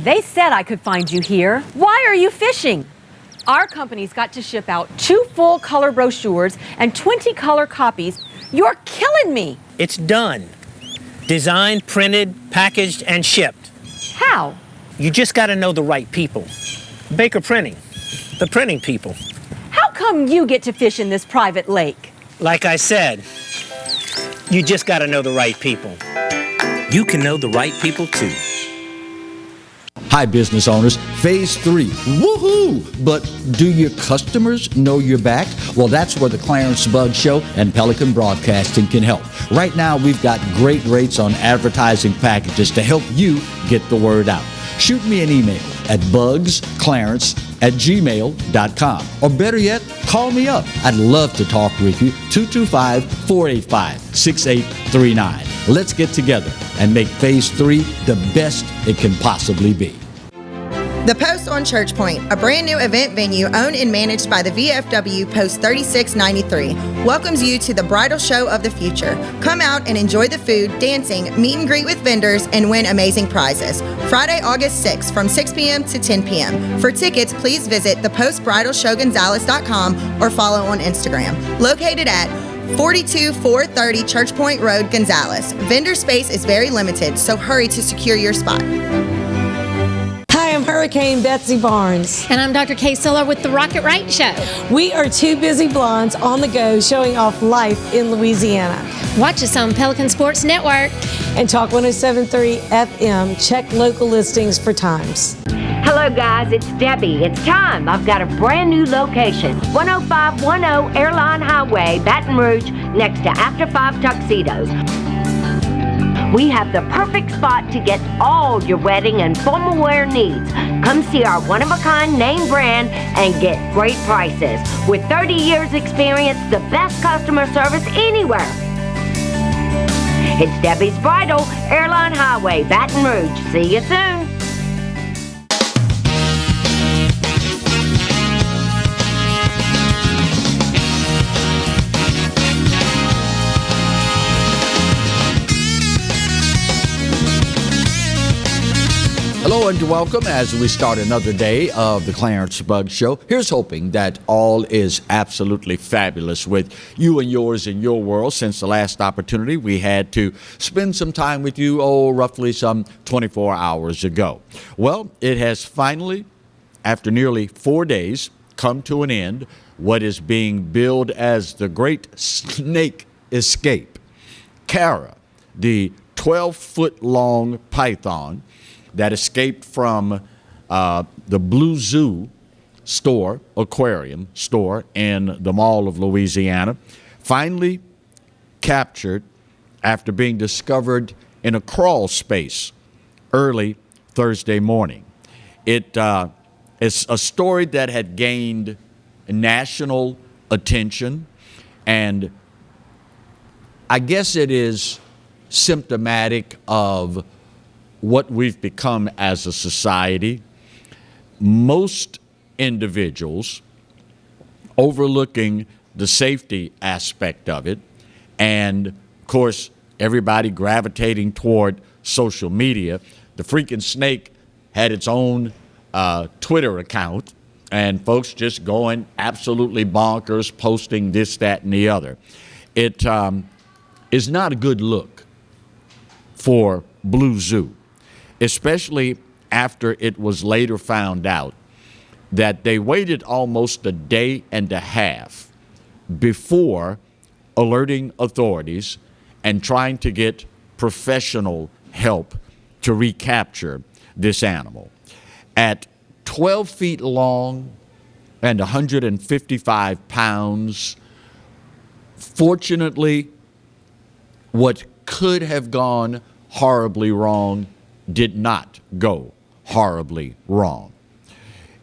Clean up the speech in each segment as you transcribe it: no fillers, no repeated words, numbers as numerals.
They said I could find you here. Why are you fishing? Our company's got to ship out 2 full color brochures and 20 color copies. You're killing me. It's done. Designed, printed, packaged, and shipped. How? You just got to know the right people. Baker Printing, the printing people. How come you get to fish in this private lake? Like I said, you just got to know the right people. You can know the right people too. Hi, business owners. Phase 3. Woohoo! But do your customers know you're back? Well, that's where the Clarence Bug Show and Pelican Broadcasting can help. Right now, we've got great rates on advertising packages to help you get the word out. Shoot me an email at bugsclarence@gmail.com. Or better yet, call me up. I'd love to talk with you. 225-485-6839. Let's get together and make Phase 3 the best it can possibly be. The Post on Church Point, a brand new event venue owned and managed by the VFW Post 3693, welcomes you to the bridal show of the future. Come out and enjoy the food, dancing, meet and greet with vendors, and win amazing prizes. Friday, August 6th from 6 p.m. to 10 p.m. For tickets, please visit thepostbridalshowgonzales.com or follow on Instagram. Located at 42430 Church Point Road, Gonzales. Vendor space is very limited, so hurry to secure your spot. Hi, I'm Hurricane Betsy Barnes. And I'm Dr. Kay Siller with the Rocket Right Show. We are 2 busy blondes on the go showing off life in Louisiana. Watch us on Pelican Sports Network. And Talk 107.3 FM. Check local listings for times. Hello guys, it's Debbie. It's time. I've got a brand new location. 10510 Airline Highway, Baton Rouge, next to After 5 Tuxedos. We have the perfect spot to get all your wedding and formal wear needs. Come see our one-of-a-kind name brand and get great prices. With 30 years experience, the best customer service anywhere. It's Debbie's Bridal, Airline Highway, Baton Rouge. See you soon. Hello and welcome as we start another day of the Clarence Bug Show. Here's hoping that all is absolutely fabulous with you and yours in your world. Since the last opportunity we had to spend some time with you, roughly some 24 hours ago. Well, it has finally, after nearly 4 days, come to an end. What is being billed as the Great Snake Escape. Kara, the 12-foot-long python that escaped from the Blue Zoo aquarium store in the Mall of Louisiana, finally captured after being discovered in a crawl space early Thursday morning. It's a story that had gained national attention, and I guess it is symptomatic of what we've become as a society. Most individuals overlooking the safety aspect of it, and of course everybody gravitating toward social media. The freaking snake had its own Twitter account, and folks just going absolutely bonkers, posting this, that, and the other. It is not a good look for Blue Zoo, especially after it was later found out that they waited almost a day and a half before alerting authorities and trying to get professional help to recapture this animal. At 12 feet long and 155 pounds, fortunately, what could have gone horribly wrong did not go horribly wrong.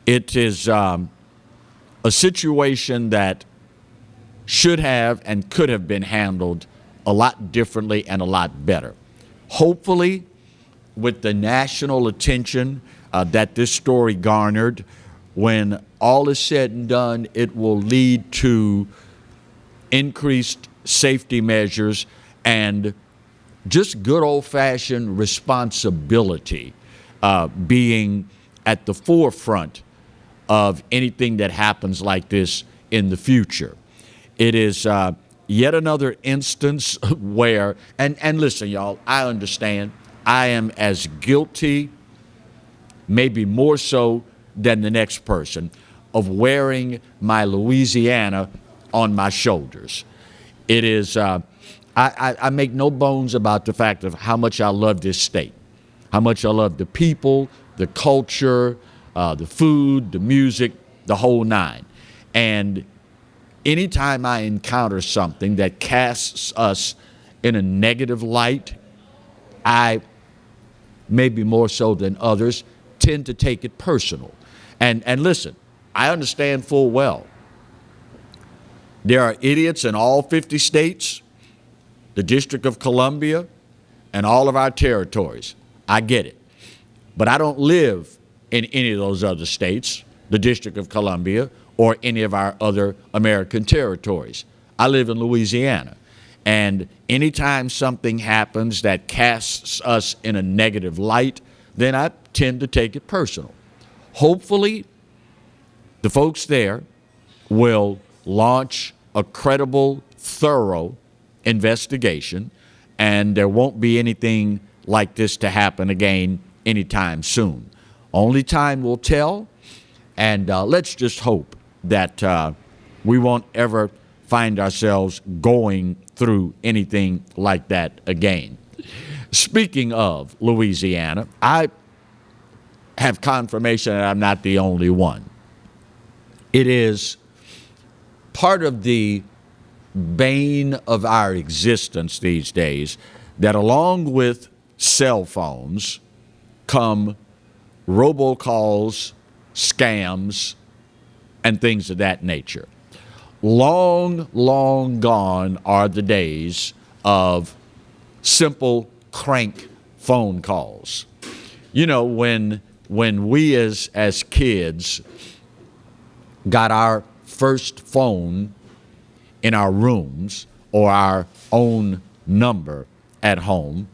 It is a situation that should have and could have been handled a lot differently and a lot better. Hopefully, with the national attention that this story garnered, when all is said and done, it will lead to increased safety measures and just good old-fashioned responsibility being at the forefront of anything that happens like this in the future. It is yet another instance where, and listen, y'all, I understand. I am as guilty, maybe more so than the next person, of wearing my Louisiana on my shoulders. It is, I make no bones about the fact of how much I love this state, how much I love the people, the culture, the food, the music, the whole nine. And anytime I encounter something that casts us in a negative light, I, maybe more so than others, tend to take it personal. And listen, I understand full well there are idiots in all 50 states, the District of Columbia, and all of our territories. I get it. But I don't live in any of those other states, the District of Columbia, or any of our other American territories. I live in Louisiana. And anytime something happens that casts us in a negative light, then I tend to take it personal. Hopefully, the folks there will launch a credible, thorough investigation, and there won't be anything like this to happen again anytime soon. Only time will tell, and let's just hope that we won't ever find ourselves going through anything like that again. Speaking of Louisiana, I have confirmation that I'm not the only one. It is part of the bane of our existence these days that along with cell phones come robocalls, scams, and things of that nature. Long, long gone are the days of simple crank phone calls. You know, when we as kids got our first phone in our rooms or our own number at home,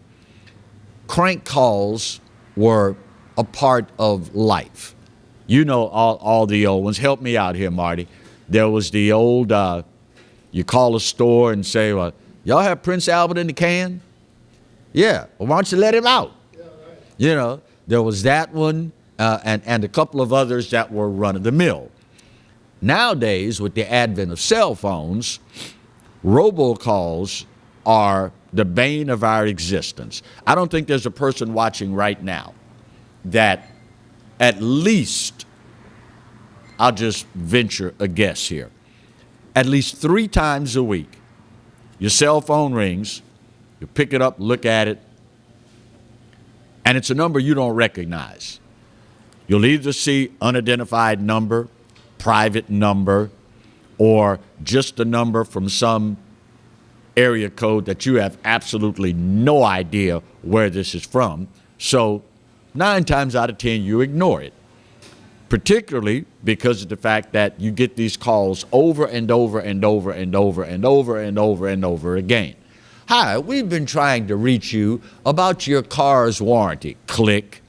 crank calls were a part of life. You know all the old ones. Help me out here, Marty. There was the old, you call a store and say, well, y'all have Prince Albert in the can? Yeah, well, why don't you let him out? Yeah, right. You know, there was that one and a couple of others that were run-of-the-mill. Nowadays, with the advent of cell phones, robocalls are the bane of our existence. I don't think there's a person watching right now that at least, I'll just venture a guess here, at least 3 times a week, your cell phone rings, you pick it up, look at it, and it's a number you don't recognize. You'll either see unidentified number, private number, or just a number from some area code that you have absolutely no idea where this is from. So 9 times out of 10, you ignore it, particularly because of the fact that you get these calls over and over and over and over and over and over and over again. Hi, we've been trying to reach you about your car's warranty. Click.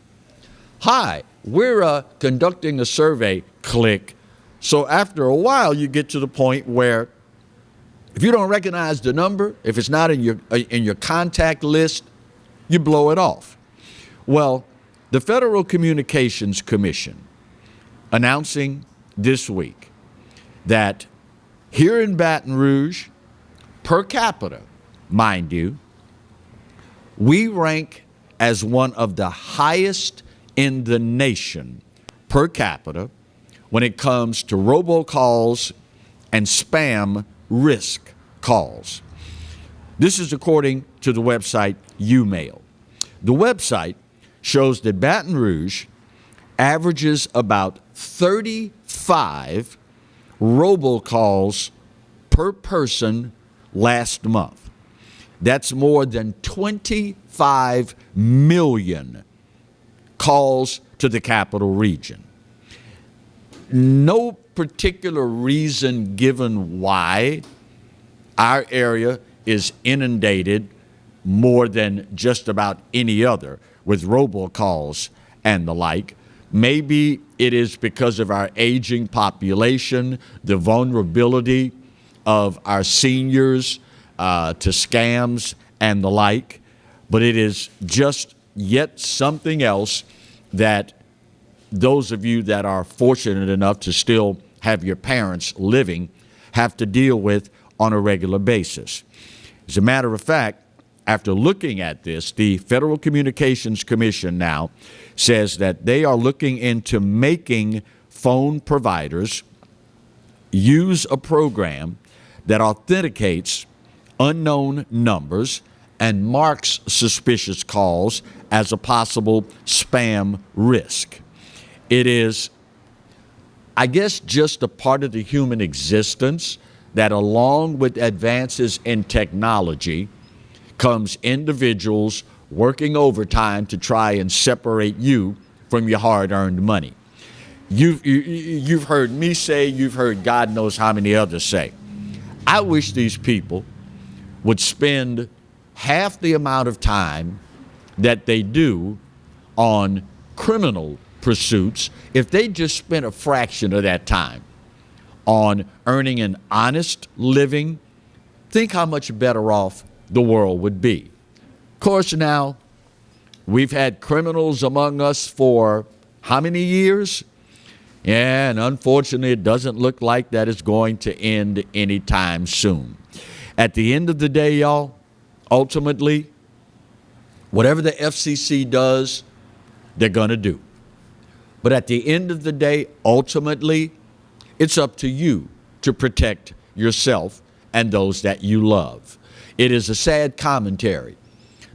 Hi, we're conducting a survey. Click. So after a while, you get to the point where if you don't recognize the number, if it's not in your contact list, you blow it off. Well, the Federal Communications Commission announcing this week that here in Baton Rouge, per capita, mind you, we rank as one of the highest in the nation per capita when it comes to robocalls and spam risk calls. This is according to the website YouMail. The website shows that Baton Rouge averages about 35 robocalls per person last month. That's more than 25 million calls to the capital region. No particular reason given why our area is inundated more than just about any other with robocalls and the like. Maybe it is because of our aging population, the vulnerability of our seniors to scams and the like. But it is just yet something else that those of you that are fortunate enough to still have your parents living have to deal with on a regular basis. As a matter of fact, after looking at this, the Federal Communications Commission now says that they are looking into making phone providers use a program that authenticates unknown numbers and marks suspicious calls as a possible spam risk. It is, I guess, just a part of the human existence that, along with advances in technology, comes individuals working overtime to try and separate you from your hard-earned money. You've heard me say, you've heard God knows how many others say, I wish these people would spend half the amount of time that they do on criminal pursuits if they just spent a fraction of that time on earning an honest living. Think how much better off the world would be. Of course, now, we've had criminals among us for how many years? And unfortunately, it doesn't look like that is going to end anytime soon. At the end of the day, y'all, ultimately, whatever the FCC does, they're going to do. But at the end of the day, ultimately, it's up to you to protect yourself and those that you love. It is a sad commentary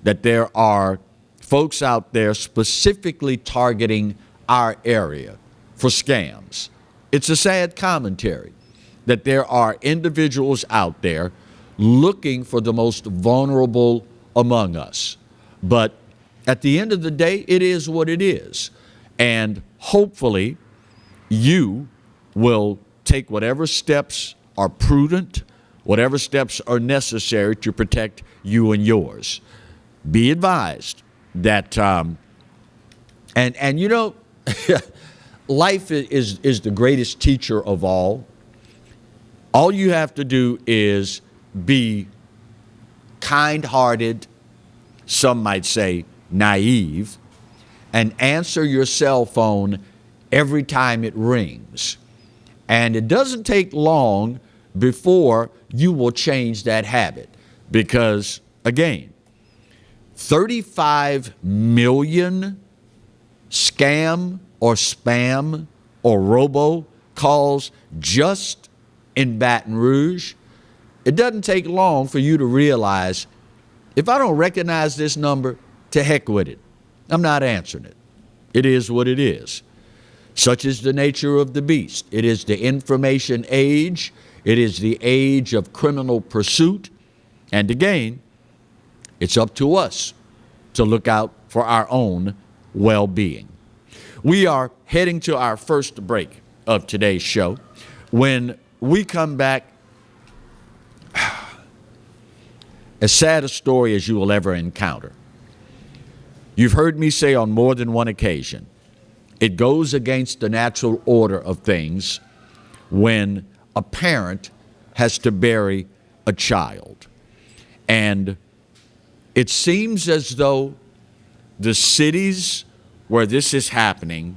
that there are folks out there specifically targeting our area for scams. It's a sad commentary that there are individuals out there looking for the most vulnerable among us. But at the end of the day, it is what it is. And hopefully you will take whatever steps are prudent, whatever steps are necessary to protect you and yours. Be advised that, and you know, life is the greatest teacher of all. All you have to do is be kind-hearted, some might say naive, and answer your cell phone every time it rings. And it doesn't take long before you will change that habit. Because, again, 35 million scam or spam or robo calls just in Baton Rouge. It doesn't take long for you to realize, if I don't recognize this number, to heck with it. I'm not answering it. It is what it is. Such is the nature of the beast. It is the information age. It is the age of criminal pursuit. And again, it's up to us to look out for our own well-being. We are heading to our first break of today's show. When we come back, as sad a story as you will ever encounter. You've heard me say on more than one occasion, it goes against the natural order of things when a parent has to bury a child. And it seems as though the cities where this is happening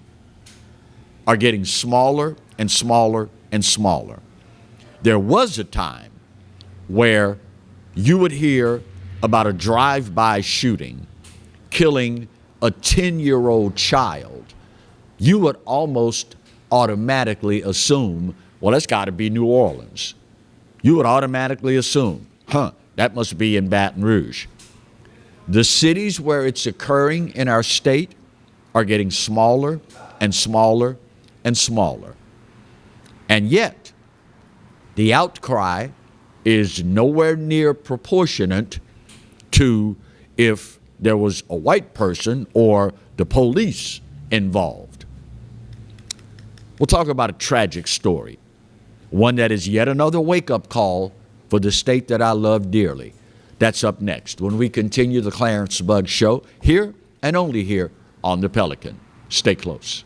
are getting smaller and smaller and smaller. There was a time where you would hear about a drive-by shooting killing a 10-year-old child. You would almost automatically assume, well, that's got to be New Orleans. You would automatically assume, that must be in Baton Rouge. The cities where it's occurring in our state are getting smaller and smaller and smaller. And yet, the outcry is nowhere near proportionate to if there was a white person or the police involved. We'll talk about a tragic story, one that is yet another wake-up call for the state that I love dearly. That's up next when we continue the Clarence Bugg Show, here and only here on the Pelican. Stay close.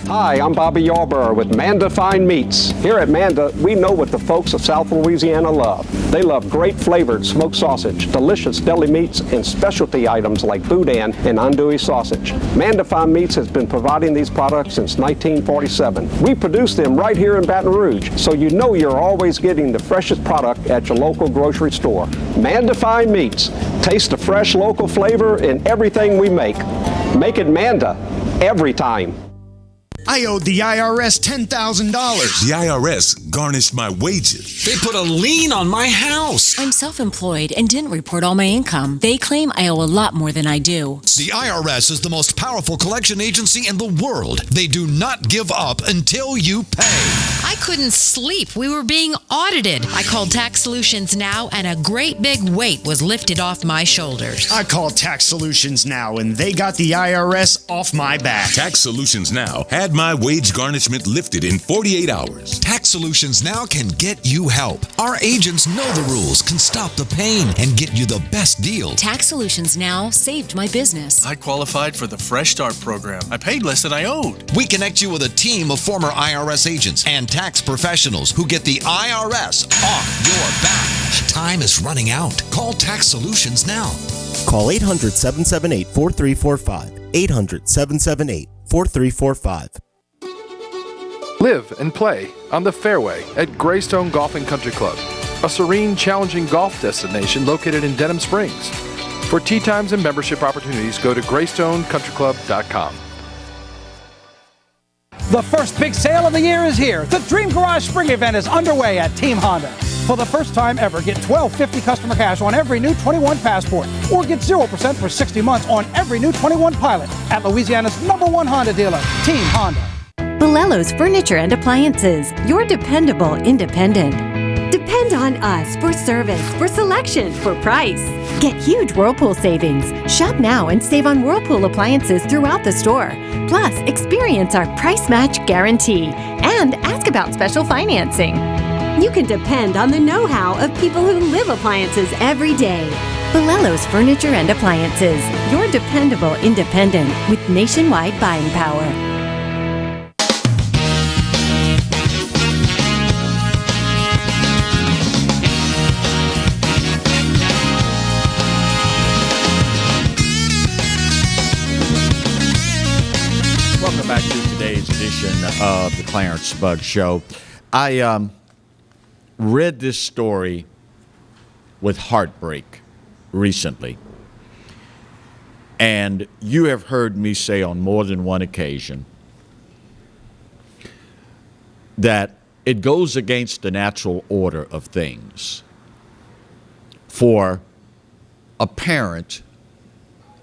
Hi, I'm Bobby Yarborough with Manda Fine Meats. Here at Manda, we know what the folks of South Louisiana love. They love great flavored smoked sausage, delicious deli meats, and specialty items like boudin and andouille sausage. Manda Fine Meats has been providing these products since 1947. We produce them right here in Baton Rouge, so you know you're always getting the freshest product at your local grocery store. Manda Fine Meats. Taste the fresh local flavor in everything we make. Make it Manda every time. I owed the IRS $10,000. The IRS garnished my wages. They put a lien on my house. I'm self-employed and didn't report all my income. They claim I owe a lot more than I do. The IRS is the most powerful collection agency in the world. They do not give up until you pay. I couldn't sleep. We were being audited. I called Tax Solutions Now, and a great big weight was lifted off my shoulders. I called Tax Solutions Now, and they got the IRS off my back. Tax Solutions Now had my wage garnishment lifted in 48 hours. Tax Solutions Now can get you help. Our agents know the rules, can stop the pain, and get you the best deal. Tax Solutions Now saved my business. I qualified for the Fresh Start program. I paid less than I owed. We connect you with a team of former IRS agents and tax professionals who get the IRS off your back. Time is running out. Call Tax Solutions now. Call 800-778-4345. 800-778-4345. Live and play on the fairway at Greystone Golf and Country Club, a serene, challenging golf destination located in Denham Springs. For tee times and membership opportunities, go to GreystoneCountryClub.com. The first big sale of the year is here. The Dream Garage Spring Event is underway at Team Honda. For the first time ever, get $12.50 customer cash on every new 21 Passport, or get 0% for 60 months on every new 21 Pilot at Louisiana's #1 Honda dealer, Team Honda. Bolello's Furniture and Appliances, your dependable independent. Depend on us for service, for selection, for price. Get huge Whirlpool savings. Shop now and save on Whirlpool appliances throughout the store. Plus, experience our price match guarantee and ask about special financing. You can depend on the know-how of people who live appliances every day. Bolello's Furniture and Appliances, your dependable independent with nationwide buying power. Welcome back to today's edition of the Clarence Bugg Show. I read this story with heartbreak recently. And you have heard me say on more than one occasion that it goes against the natural order of things for a parent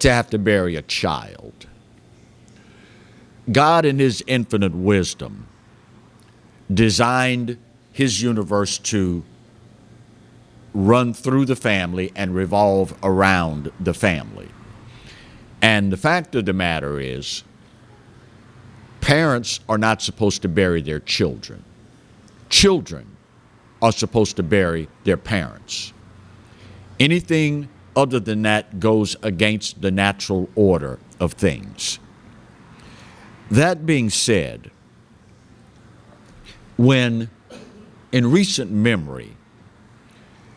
to have to bury a child. God, in his infinite wisdom, designed his universe to run through the family and revolve around the family. And the fact of the matter is, parents are not supposed to bury their children. Children are supposed to bury their parents. Anything other than that goes against the natural order of things. That being said, when in recent memory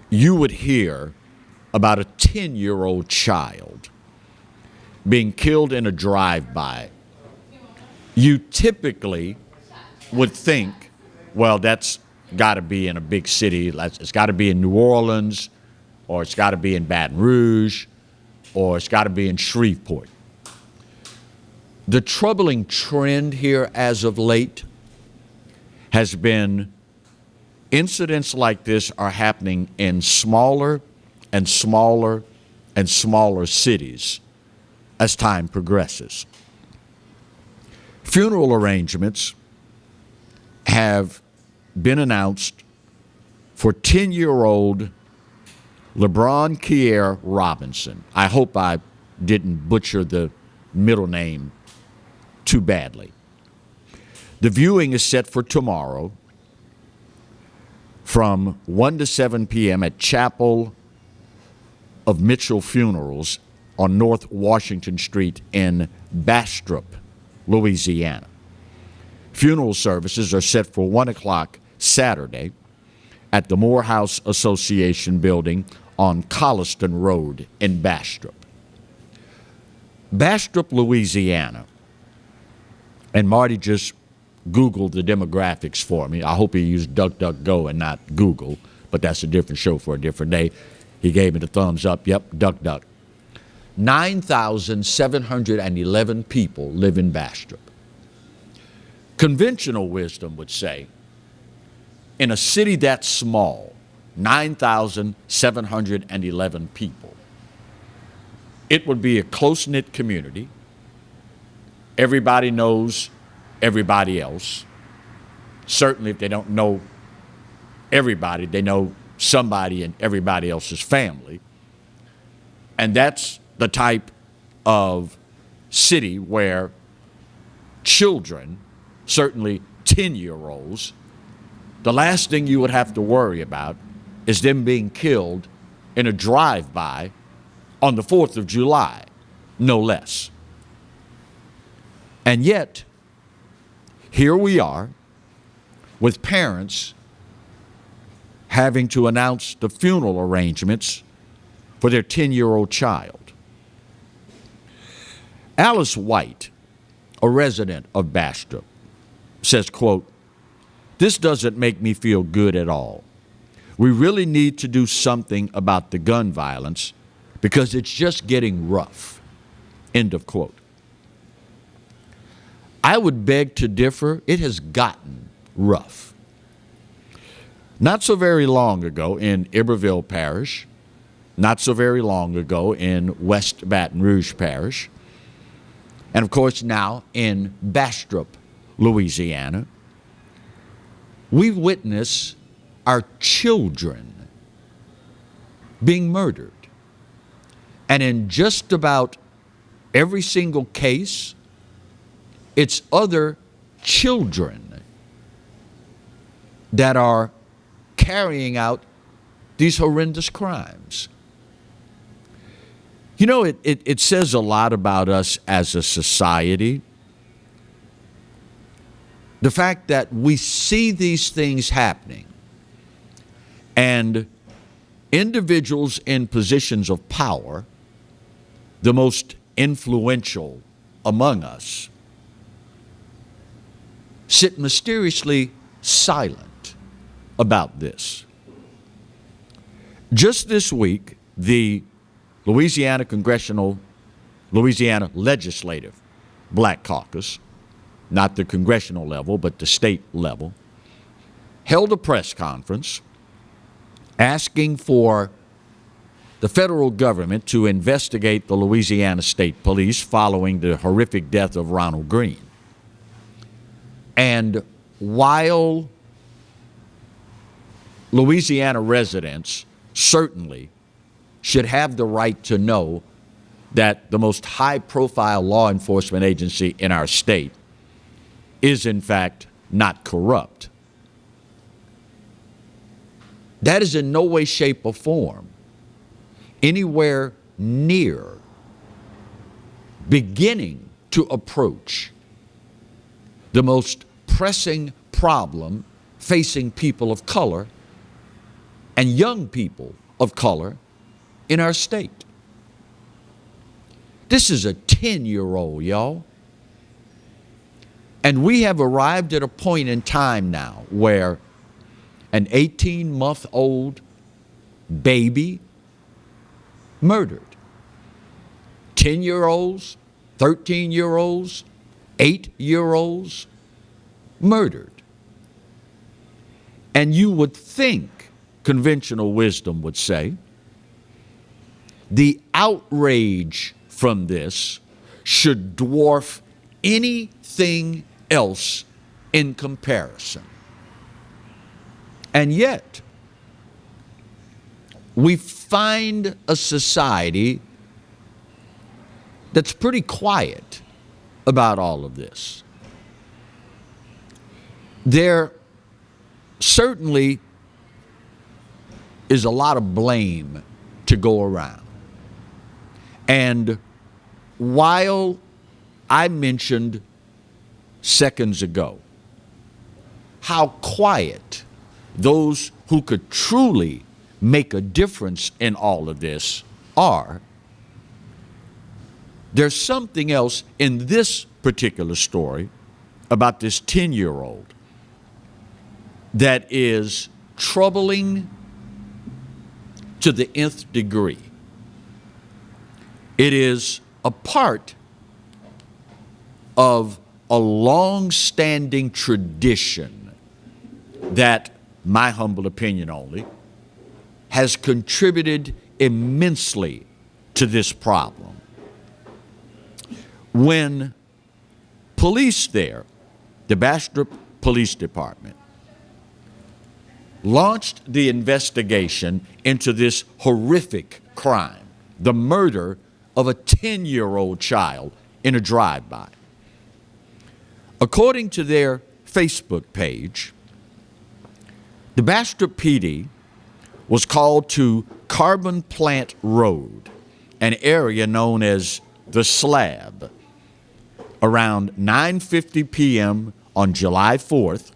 you would hear about a 10-year-old child being killed in a drive-by, you typically would think, well, that's got to be in a big city. It's got to be in New Orleans, or it's got to be in Baton Rouge, or it's got to be in Shreveport. The troubling trend here as of late has been incidents like this are happening in smaller and smaller and smaller cities as time progresses. Funeral arrangements have been announced for 10-year-old LeBron Kier Robinson. I hope I didn't butcher the middle name too badly. The viewing is set for tomorrow. from 1 to 7 p.m. at Chapel of Mitchell Funerals on North Washington Street in Bastrop, Louisiana. Funeral services are set for 1 o'clock Saturday at the Morehouse Association building on Colliston Road in Bastrop. Bastrop, Louisiana, and Marty just Googled the demographics for me. I hope he used DuckDuckGo and not Google, but that's a different show for a different day. He gave me the thumbs up. Yep, DuckDuck. 9,711 people live in Bastrop. Conventional wisdom would say, in a city that small, 9,711 people, it would be a close-knit community. Everybody knows everybody else. Certainly, if they don't know everybody, they know somebody in everybody else's family. And that's the type of city where children, certainly 10-year-olds, the last thing you would have to worry about is them being killed in a drive-by on the 4th of July, no less. And yet, here we are with parents having to announce the funeral arrangements for their 10-year-old child. Alice White, a resident of Bastrop, says, quote, "This doesn't make me feel good at all. We really need to do something about the gun violence because it's just getting rough." End of quote. I would beg to differ. It has gotten rough. Not so very long ago in Iberville Parish, not so very long ago in West Baton Rouge Parish, and of course now in Bastrop, Louisiana, we witness our children being murdered. And in just about every single case, it's other children that are carrying out these horrendous crimes. You know, it says a lot about us as a society. The fact that we see these things happening and individuals in positions of power, the most influential among us, sit mysteriously silent about this. Just this week, the Louisiana Legislative Black Caucus, not the congressional level, but the state level, held a press conference asking for the federal government to investigate the Louisiana State Police following the horrific death of Ronald Green. And while Louisiana residents certainly should have the right to know that the most high-profile law enforcement agency in our state is in fact not corrupt, that is in no way, shape, or form anywhere near beginning to approach the most pressing problem facing people of color and young people of color in our state. This is a 10-year-old, y'all. And we have arrived at a point in time now where an 18-month-old baby murdered. 10-year-olds, 13-year-olds, 8-year-olds murdered. And you would think, conventional wisdom would say, the outrage from this should dwarf anything else in comparison. And yet, we find a society that's pretty quiet about all of this. There certainly is a lot of blame to go around. And while I mentioned seconds ago how quiet those who could truly make a difference in all of this are, there's something else in this particular story about this 10-year-old that is troubling to the nth degree. It is a part of a long-standing tradition that, my humble opinion only, has contributed immensely to this problem. When police there, the Bastrop Police Department, launched the investigation into this horrific crime, the murder of a 10-year-old child in a drive-by. According to their Facebook page, the Bastrop PD was called to Carbon Plant Road, an area known as the Slab, around 9:50 p.m. on July 4th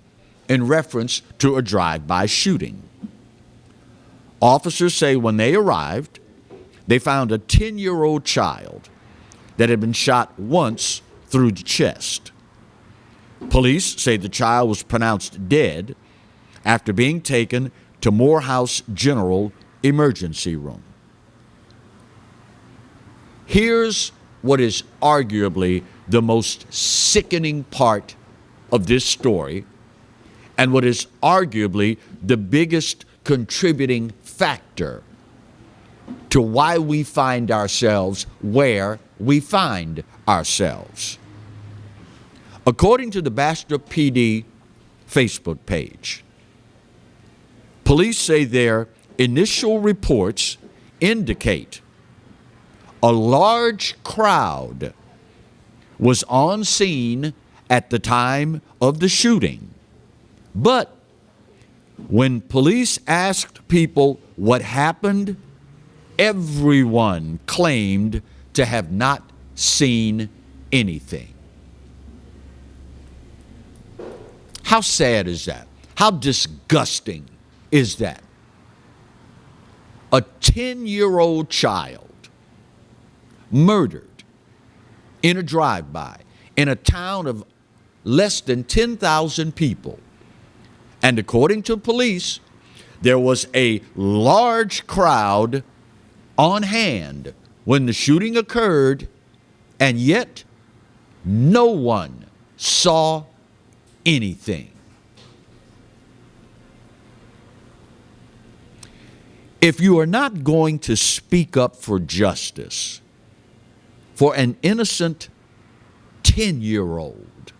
in reference to a drive-by shooting. Officers say when they arrived, they found a 10-year-old child that had been shot once through the chest. Police say the child was pronounced dead after being taken to Morehouse General Emergency Room. Here's what is arguably the most sickening part of this story, and what is arguably the biggest contributing factor to why we find ourselves where we find ourselves. According to the Bastrop PD Facebook page, police say their initial reports indicate a large crowd was on scene at the time of the shooting. But when police asked people what happened, everyone claimed to have not seen anything. How sad is that? How disgusting is that? A 10-year-old child murdered in a drive-by in a town of less than 10,000 people. And according to police, there was a large crowd on hand when the shooting occurred, and yet no one saw anything. If you are not going to speak up for justice for an innocent 10-year-old,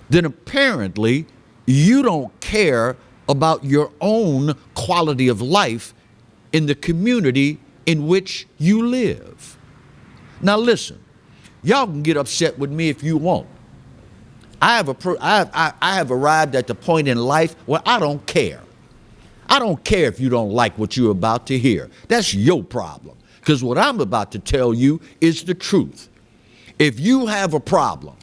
then apparently you don't care about your own quality of life in the community in which you live. Now listen, y'all can get upset with me if you want. I have arrived at the point in life where I don't care. I don't care if you don't like what you're about to hear. That's your problem. Because what I'm about to tell you is the truth. If you have a problem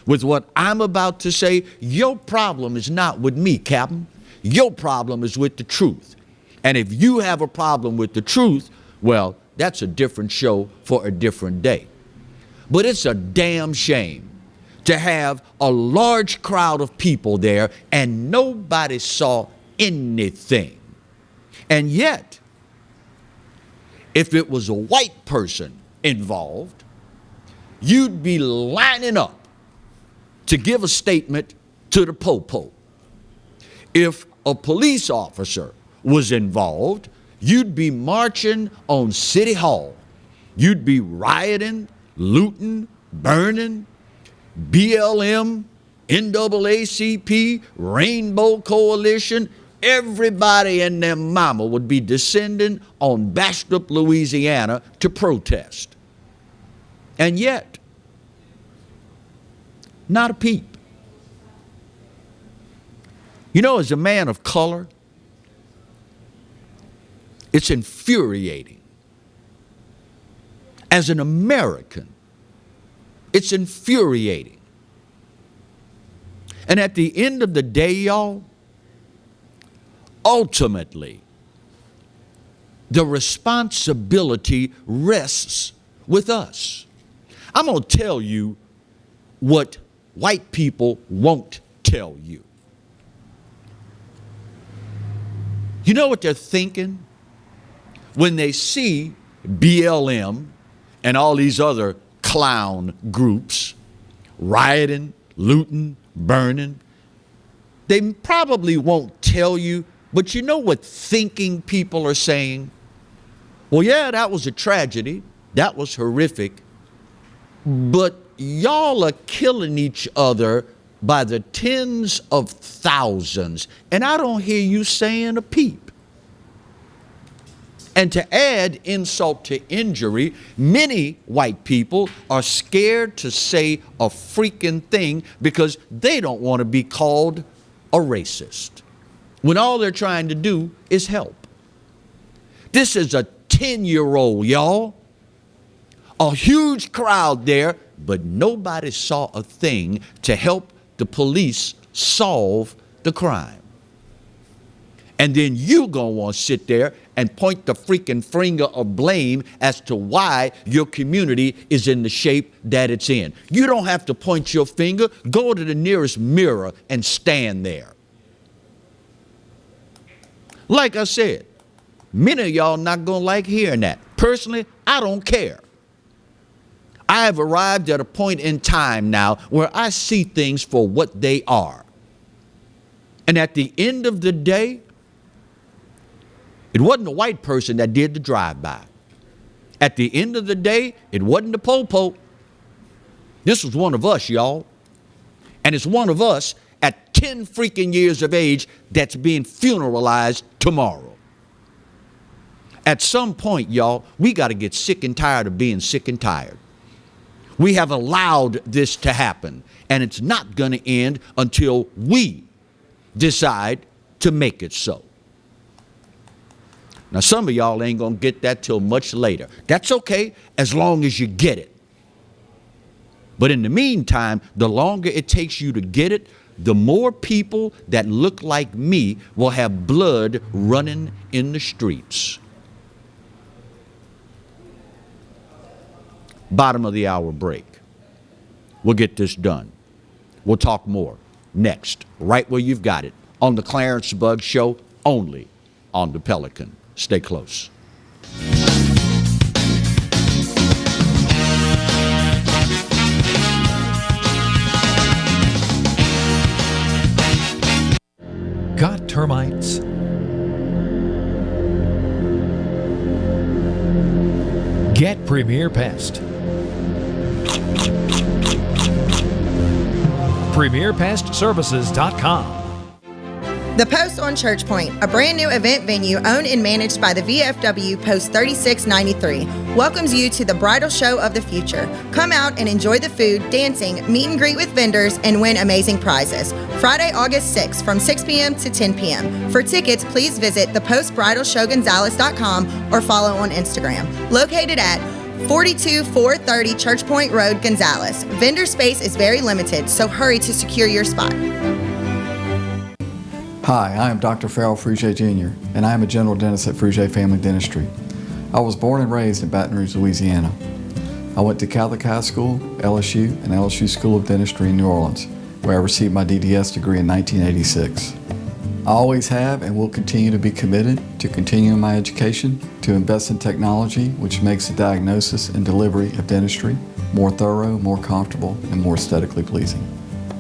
with what I'm about to say, your problem is not with me, Captain. Your problem is with the truth. And if you have a problem with the truth, well, that's a different show for a different day. But it's a damn shame to have a large crowd of people there and nobody saw anything. And yet, if it was a white person involved, you'd be lining up to give a statement to the po-po. If a police officer was involved, you'd be marching on City Hall. You'd be rioting, looting, burning. BLM, NAACP, Rainbow Coalition, everybody and their mama would be descending on Bastrop, Louisiana to protest. And yet, not a peep. You know, as a man of color, It's infuriating. As an American, it's infuriating. And at the end of the day, y'all, ultimately, the responsibility rests with us. I'm going to tell you what white people won't tell you. You know what they're thinking? When they see BLM and all these other clown groups rioting, looting, burning, they probably won't tell you, but you know what thinking people are saying? Well, yeah, that was a tragedy. That was horrific. But y'all are killing each other by the tens of thousands, and I don't hear you saying a peep. And to add insult to injury, many white people are scared to say a freaking thing because they don't want to be called a racist, when all they're trying to do is help. This is a 10-year-old, y'all. A huge crowd there, but nobody saw a thing to help the police solve the crime. And then you gonna want to sit there and point the freaking finger of blame as to why your community is in the shape that it's in. You don't have to point your finger. Go to the nearest mirror and stand there. Like I said, many of y'all not gonna like hearing that. Personally, I don't care. I have arrived at a point in time now where I see things for what they are. And at the end of the day, it wasn't a white person that did the drive-by. At the end of the day, it wasn't the po-po. This was one of us, y'all. And it's one of us at 10 freaking years of age that's being funeralized tomorrow. At some point, y'all, we got to get sick and tired of being sick and tired. We have allowed this to happen, and it's not going to end until we decide to make it so. Now, some of y'all ain't going to get that till much later. That's okay, as long as you get it. But in the meantime, the longer it takes you to get it, the more people that look like me will have blood running in the streets. Bottom of the hour break. We'll get this done. We'll talk more next, right where you've got it, on the Clarence Bugg Show, only on the Pelican. Stay close. Got termites? Get Premier Pest. PremierPestServices.com. The Post on Church Point, a brand new event venue owned and managed by the VFW Post 3693, welcomes you to the bridal show of the future. Come out and enjoy the food, dancing, meet and greet with vendors, and win amazing prizes. Friday, August 6th from 6 p.m. to 10 p.m. For tickets, please visit thepostbridalshowgonzales.com or follow on Instagram. Located at 42430 Church Point Road, Gonzales. Vendor space is very limited, so hurry to secure your spot. Hi, I am Dr. Farrell Frugier Jr., and I am a general dentist at Frugier Family Dentistry. I was born and raised in Baton Rouge, Louisiana. I went to Catholic High School, LSU, and LSU School of Dentistry in New Orleans, where I received my DDS degree in 1986. I always have and will continue to be committed to continuing my education, to invest in technology which makes the diagnosis and delivery of dentistry more thorough, more comfortable, and more aesthetically pleasing.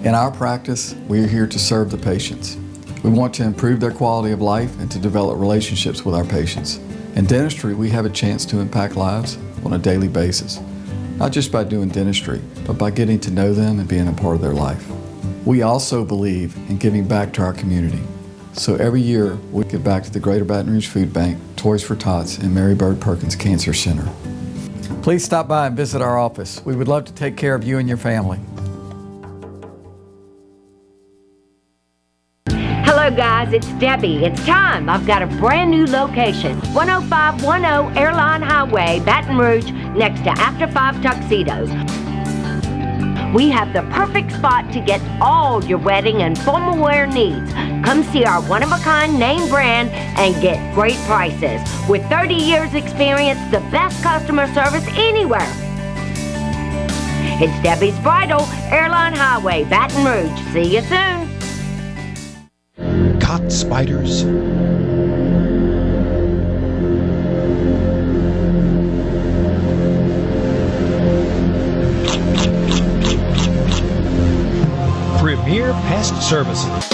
In our practice, we are here to serve the patients. We want to improve their quality of life and to develop relationships with our patients. In dentistry, we have a chance to impact lives on a daily basis, not just by doing dentistry, but by getting to know them and being a part of their life. We also believe in giving back to our community. So every year, we give back to the Greater Baton Rouge Food Bank, Toys for Tots, and Mary Bird Perkins Cancer Center. Please stop by and visit our office. We would love to take care of you and your family. Hello, guys, it's Debbie. It's time. I've got a brand new location. 10510 Airline Highway, Baton Rouge, next to After 5 Tuxedos. We have the perfect spot to get all your wedding and formal wear needs. Come see our one-of-a-kind name brand and get great prices. With 30 years experience, the best customer service anywhere. It's Debbie's Bridal, Airline Highway, Baton Rouge. See you soon. Caught spiders? Premier Pest Services.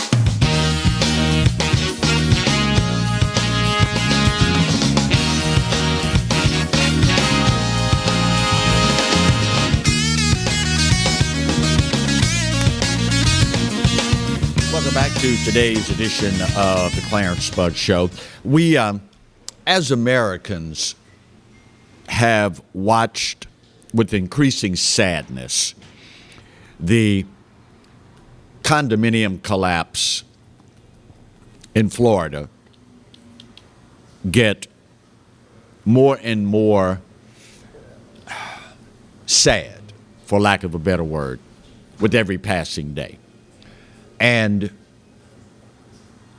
Welcome back to today's edition of the Clarence Bug Show. We, as Americans, have watched with increasing sadness the condominium collapse in Florida get more and more sad, for lack of a better word, with every passing day. And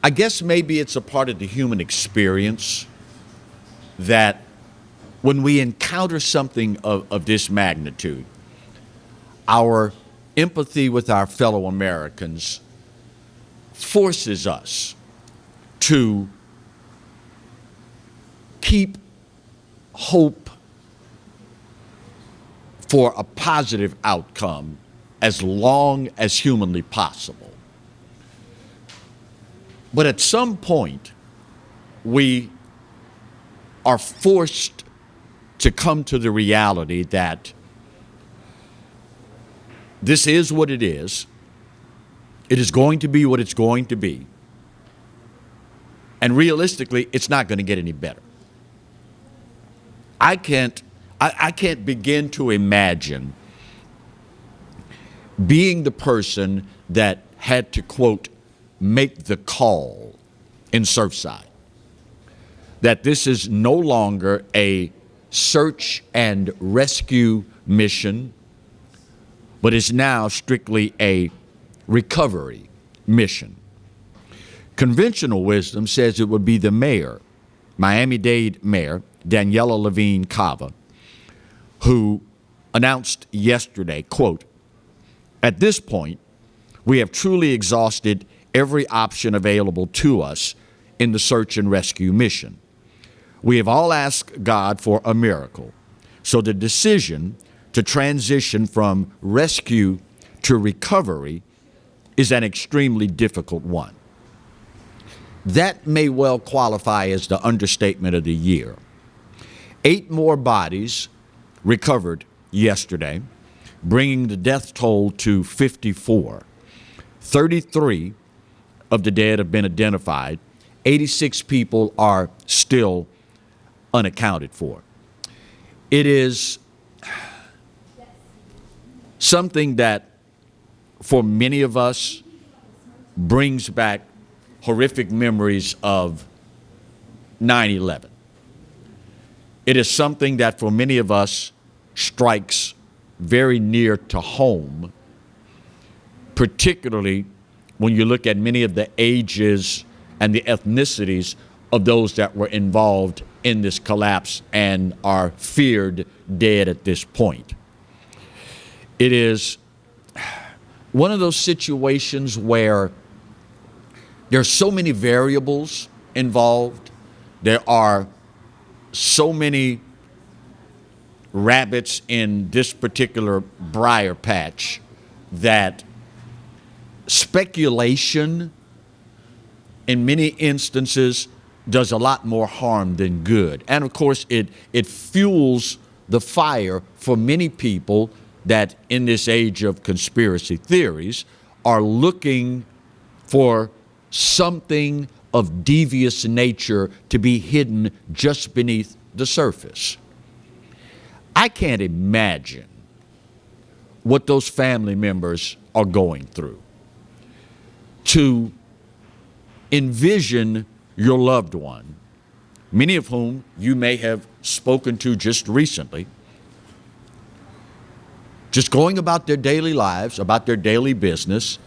I guess maybe it's a part of the human experience that when we encounter something of this magnitude, our empathy with our fellow Americans forces us to keep hope for a positive outcome as long as humanly possible. But at some point, we are forced to come to the reality that this is what it is. It is going to be what it's going to be. And realistically, it's not going to get any better. I can't begin to imagine being the person that had to, quote, make the call in Surfside, that this is no longer a search and rescue mission, but is now strictly a recovery mission. Conventional wisdom says it would be the mayor, Miami-Dade Mayor Daniela Levine Cava, who announced yesterday, quote, "At this point, we have truly exhausted every option available to us in the search and rescue mission. We have all asked God for a miracle, so the decision to transition from rescue to recovery is an extremely difficult one." That may well qualify as the understatement of the year. 8 more bodies recovered yesterday, bringing the death toll to 54. 33 of the dead have been identified. 86 people are still unaccounted for. It is something that, for many of us, brings back horrific memories of 9/11. It is something that, for many of us, strikes very near to home, particularly when you look at many of the ages and the ethnicities of those that were involved in this collapse and are feared dead at this point. It is one of those situations where there are so many variables involved. There are so many rabbits in this particular briar patch that speculation in many instances does a lot more harm than good. And of course, it fuels the fire for many people that in this age of conspiracy theories are looking for something of devious nature to be hidden just beneath the surface. I can't imagine what those family members are going through. To envision your loved one, many of whom you may have spoken to just recently, just going about their daily lives, about their daily business,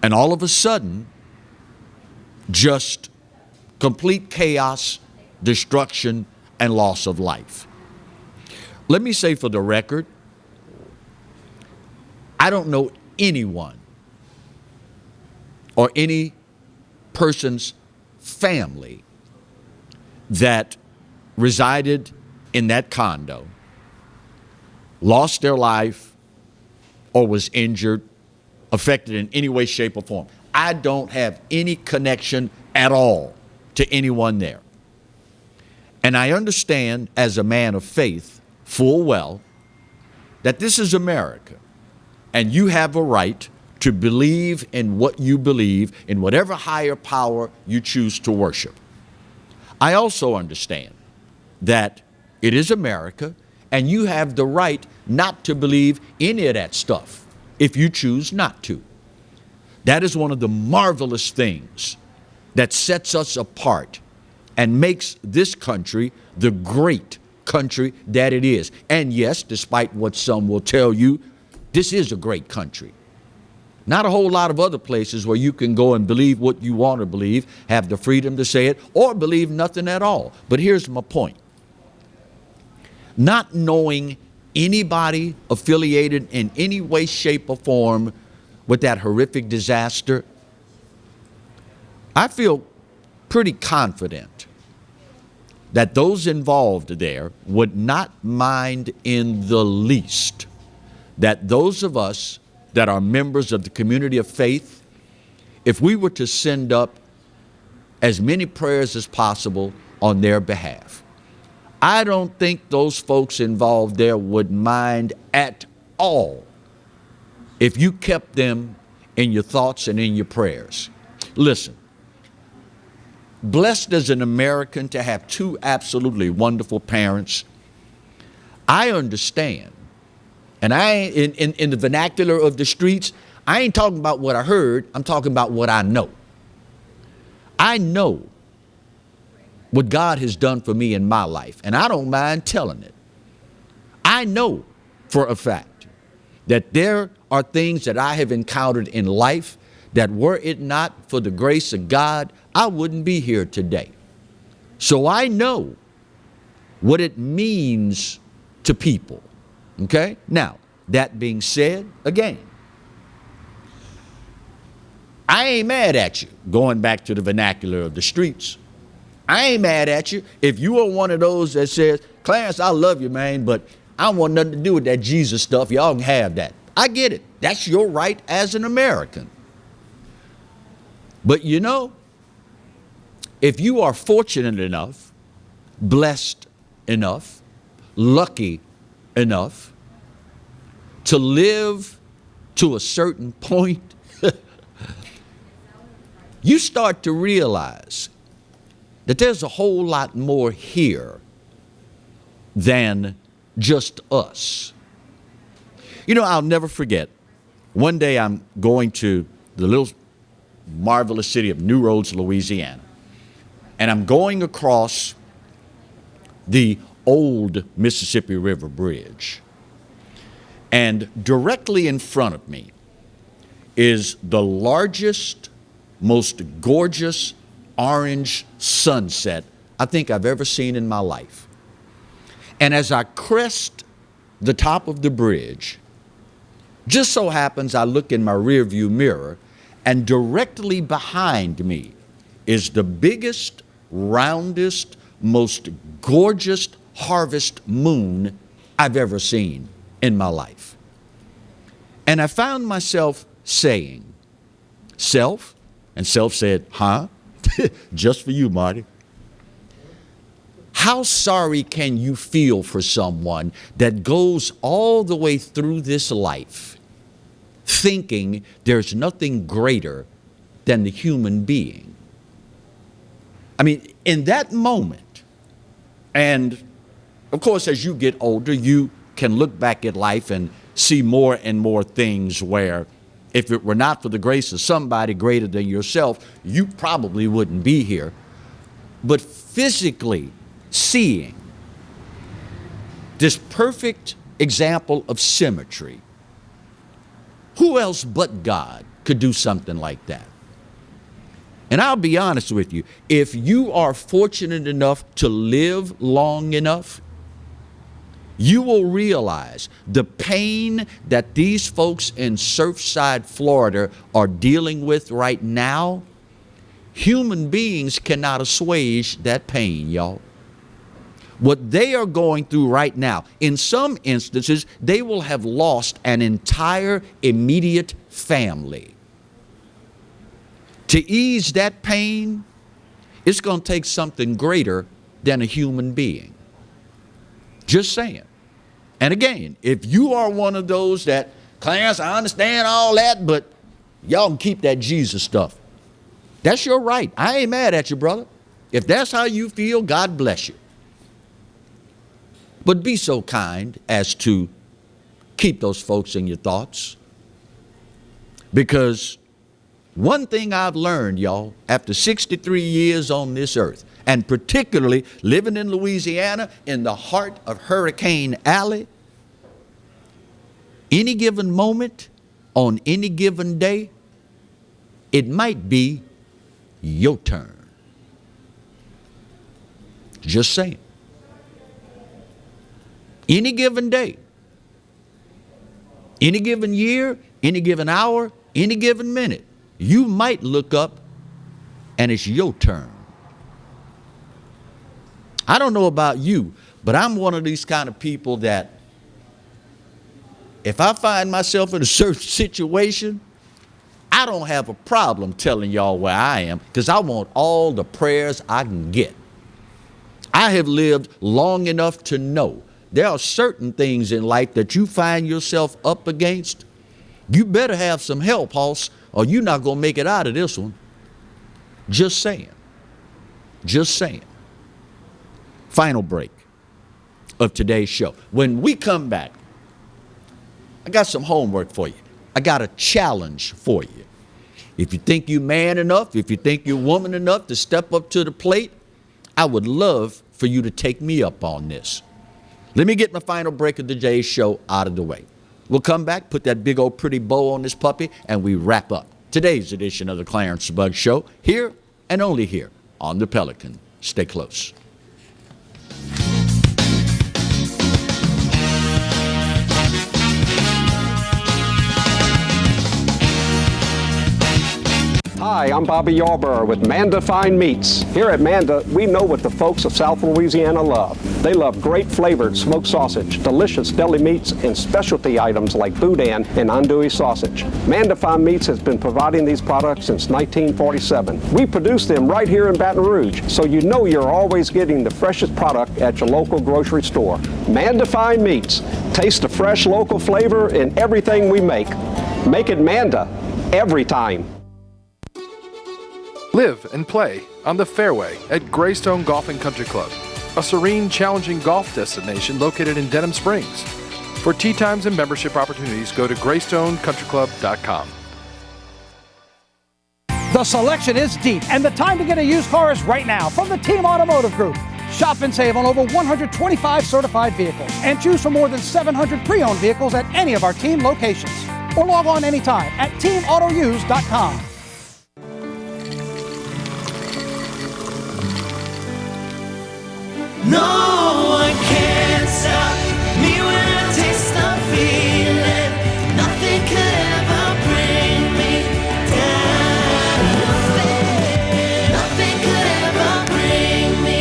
and all of a sudden, just complete chaos, destruction, and loss of life. Let me say for the record, I don't know anyone or any person's family that resided in that condo, lost their life, or was injured, affected in any way, shape, or form. I don't have any connection at all to anyone there. And I understand as a man of faith full well that this is America, and you have a right to believe in what you believe, in whatever higher power you choose to worship. I also understand that it is America, and you have the right not to believe any of that stuff if you choose not to. That is one of the marvelous things that sets us apart and makes this country the great country that it is. And yes, despite what some will tell you, this is a great country. Not a whole lot of other places where you can go and believe what you want to believe, have the freedom to say it, or believe nothing at all. But here's my point. Not knowing anybody affiliated in any way, shape, or form with that horrific disaster, I feel pretty confident that those involved there would not mind in the least that those of us that are members of the community of faith, if we were to send up as many prayers as possible on their behalf, I don't think those folks involved there would mind at all if you kept them in your thoughts and in your prayers. Listen, blessed as an American to have two absolutely wonderful parents, I understand. And in the vernacular of the streets, I ain't talking about what I heard, I'm talking about what I know. I know what God has done for me in my life, and I don't mind telling it. I know for a fact that there are things that I have encountered in life that were it not for the grace of God, I wouldn't be here today. So I know what it means to people. Okay? Now, that being said, again, I ain't mad at you, going back to the vernacular of the streets. I ain't mad at you if you are one of those that says, Clarence, I love you, man, but I don't want nothing to do with that Jesus stuff. Y'all can have that. I get it. That's your right as an American. But you know, if you are fortunate enough, blessed enough, lucky enough to live to a certain point, you start to realize that there's a whole lot more here than just us. You know, I'll never forget, one day I'm going to the little marvelous city of New Roads, Louisiana, and I'm going across the old Mississippi River Bridge. And directly in front of me is the largest, most gorgeous orange sunset I think I've ever seen in my life. And as I crest the top of the bridge, just so happens I look in my rearview mirror, and directly behind me is the biggest, roundest, most gorgeous harvest moon I've ever seen in my life. And I found myself saying, self, and self said, huh? Just for you, Marty. How sorry can you feel for someone that goes all the way through this life thinking there's nothing greater than the human being? I mean, in that moment, and of course, as you get older, you can look back at life and see more and more things where If it were not for the grace of somebody greater than yourself, you probably wouldn't be here. But physically seeing this perfect example of symmetry, who else but God could do something like that? And I'll be honest with you, if you are fortunate enough to live long enough, you will realize the pain that these folks in Surfside, Florida are dealing with right now. Human beings cannot assuage that pain, y'all. What they are going through right now, in some instances, they will have lost an entire immediate family. To ease that pain, it's going to take something greater than a human being. Just saying. And again, if you are one of those that, Clarence, I understand all that, but y'all can keep that Jesus stuff. That's your right. I ain't mad at you, brother. If that's how you feel, God bless you. But be so kind as to keep those folks in your thoughts. Because one thing I've learned, y'all, after 63 years on this earth, and particularly living in Louisiana in the heart of Hurricane Alley, any given moment, on any given day, it might be your turn. Just saying. Any given day, any given year, any given hour, any given minute, you might look up and it's your turn. I don't know about you, but I'm one of these kind of people that if I find myself in a certain situation, I don't have a problem telling y'all where I am because I want all the prayers I can get. I have lived long enough to know there are certain things in life that you find yourself up against. You better have some help, Hoss, or you're not going to make it out of this one. Just saying. Just saying. Final break of today's show. When we come back, I got some homework for you. I got a challenge for you. If you think you're man enough, if you think you're woman enough to step up to the plate, I would love for you to take me up on this. Let me get my final break of today's show out of the way. We'll come back, put that big old pretty bow on this puppy, and we wrap up today's edition of the Clarence Bugg Show, here and only here on the Pelican. Stay close. Hi, I'm Bobby Yarborough with Manda Fine Meats. Here at Manda, we know what the folks of South Louisiana love. They love great flavored smoked sausage, delicious deli meats, and specialty items like boudin and andouille sausage. Manda Fine Meats has been providing these products since 1947. We produce them right here in Baton Rouge, so you know you're always getting the freshest product at your local grocery store. Manda Fine Meats. Taste the fresh local flavor in everything we make. Make it Manda every time. Live and play on the fairway at Greystone Golf and Country Club, a serene, challenging golf destination located in Denham Springs. For tee times and membership opportunities, go to GreystoneCountryClub.com. The selection is deep, and the time to get a used car is right now from the Team Automotive Group. Shop and save on over 125 certified vehicles and choose from more than 700 pre-owned vehicles at any of our team locations. Or log on anytime at TeamAutoUse.com. No one can stop me when I taste the feeling. Nothing could ever bring me down. Nothing could ever bring me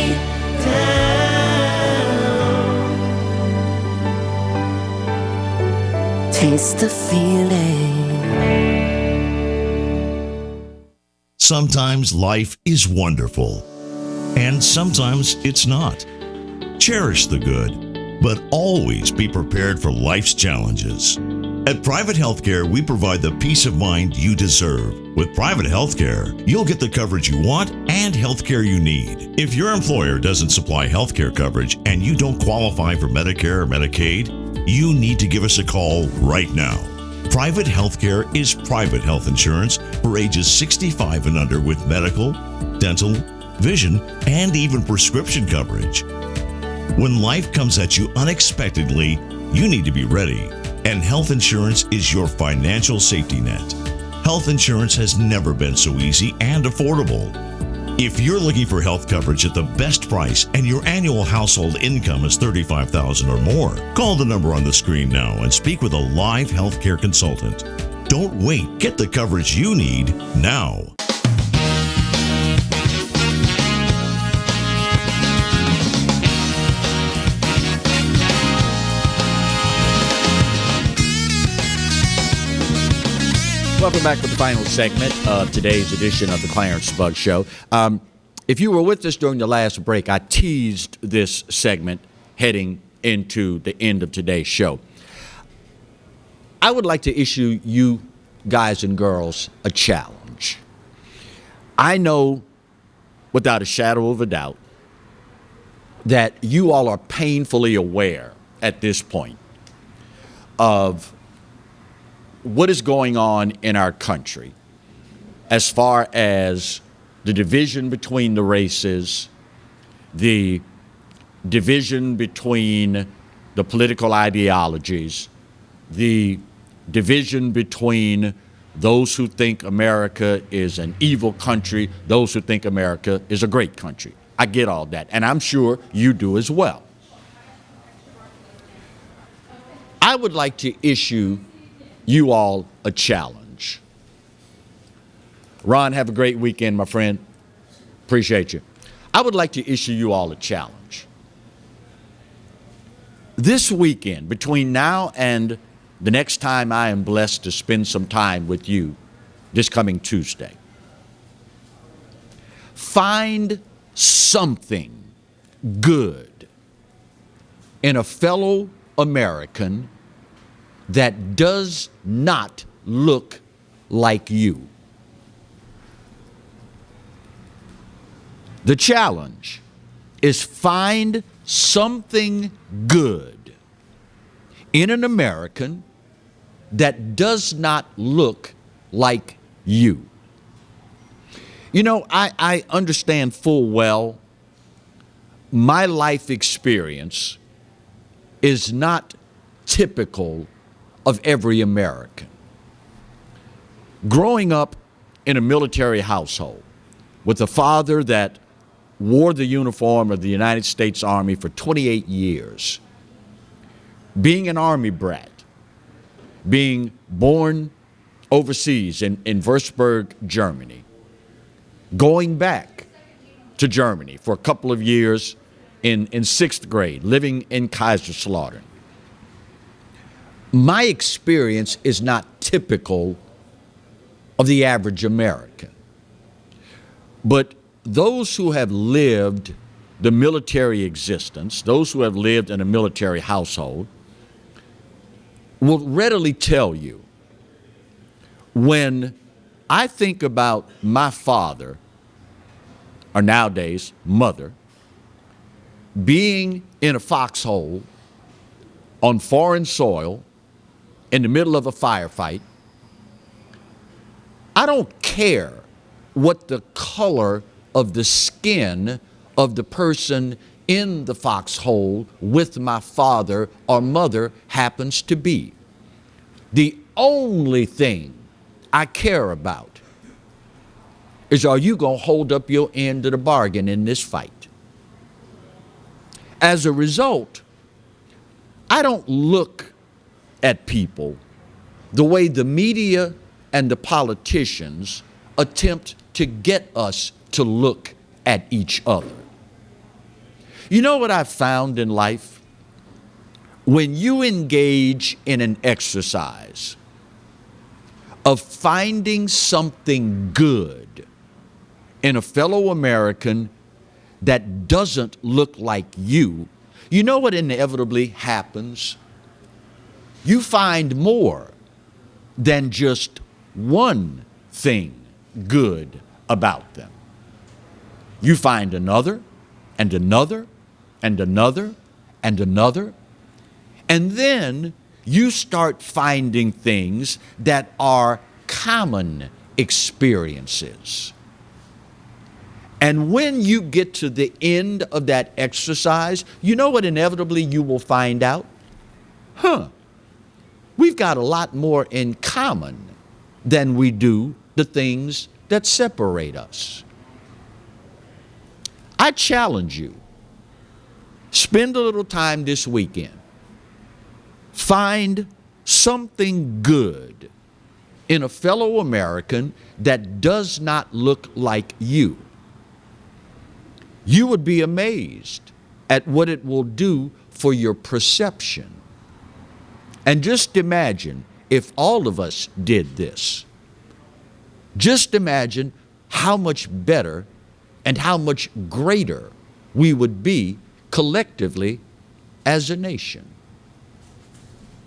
down. Taste the feeling. Sometimes life is wonderful, and sometimes it's not. Cherish the good, but always be prepared for life's challenges. At Private Healthcare, we provide the peace of mind you deserve. With Private Healthcare, you'll get the coverage you want and healthcare you need. If your employer doesn't supply healthcare coverage and you don't qualify for Medicare or Medicaid, you need to give us a call right now. Private healthcare is private health insurance for ages 65 and under with medical, dental, vision, and even prescription coverage. When life comes at you unexpectedly, you need to be ready, and health insurance is your financial safety net. Health insurance has never been so easy and affordable. If you're looking for health coverage at the best price and your annual household income is $35,000 or more, call the number on the screen now and speak with a live healthcare consultant. Don't wait. Get the coverage you need now. Welcome back to the final segment of today's edition of the Clarence Bug Show. If you were with us during the last break, I teased this segment heading into the end of today's show. I would like to issue you guys and girls a challenge. I know without a shadow of a doubt that you all are painfully aware at this point of what is going on in our country as far as the division between the races, the division between the political ideologies, the division between those who think America is an evil country, those who think America is a great country. I get all that, and I'm sure you do as well. I would like to issue you all a challenge. Ron, have a great weekend, my friend. Appreciate you. I would like to issue you all a challenge. This weekend, between now and the next time I am blessed to spend some time with you, this coming Tuesday, find something good in a fellow American that does not look like you. The challenge is find something good in an American that does not look like you. You know, I understand full well my life experience is not typical of every American. Growing up in a military household with a father that wore the uniform of the United States Army for 28 years, being an Army brat, being born overseas in Würzburg, Germany, going back to Germany for a couple of years in sixth grade, living in Kaiserslautern. My experience is not typical of the average American. But those who have lived the military existence, those who have lived in a military household, will readily tell you, when I think about my father, or nowadays mother, being in a foxhole on foreign soil in the middle of a firefight, I don't care what the color of the skin of the person in the foxhole with my father or mother happens to be. The only thing I care about is, are you going to hold up your end of the bargain in this fight? As a result, I don't look at people the way the media and the politicians attempt to get us to look at each other. You know what I've found in life? When you engage in an exercise of finding something good in a fellow American that doesn't look like you, you know what inevitably happens? You find more than just one thing good about them. You find another, and another, and another, and another, and then you start finding things that are common experiences. And when you get to the end of that exercise, you know what inevitably you will find out? We've got a lot more in common than we do the things that separate us. I challenge you, spend a little time this weekend. Find something good in a fellow American that does not look like you. You would be amazed at what it will do for your perception. And just imagine if all of us did this. Just imagine how much better and how much greater we would be collectively as a nation.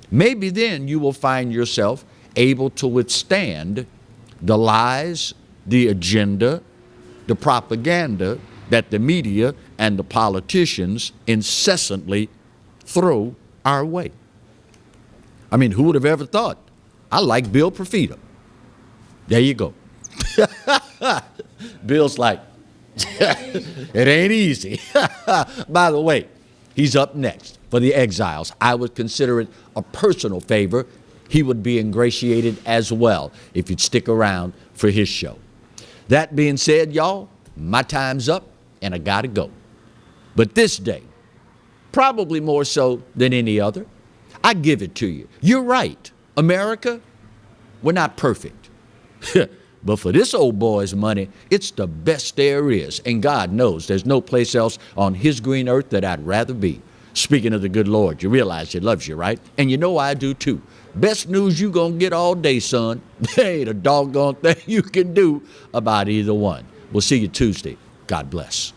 Maybe then you will find yourself able to withstand the lies, the agenda, the propaganda that the media and the politicians incessantly throw our way. I mean, who would have ever thought? I like Bill Profita. There you go. Bill's like, it ain't easy. By the way, he's up next for the Exiles. I would consider it a personal favor. He would be ingratiated as well if you'd stick around for his show. That being said, y'all, my time's up and I gotta go. But this day, probably more so than any other, I give it to you. You're right. America, we're not perfect. But for this old boy's money, it's the best there is. And God knows there's no place else on his green earth that I'd rather be. Speaking of the good Lord, you realize he loves you, right? And you know I do too. Best news you gonna get all day, son. There ain't a doggone thing you can do about either one. We'll see you Tuesday. God bless.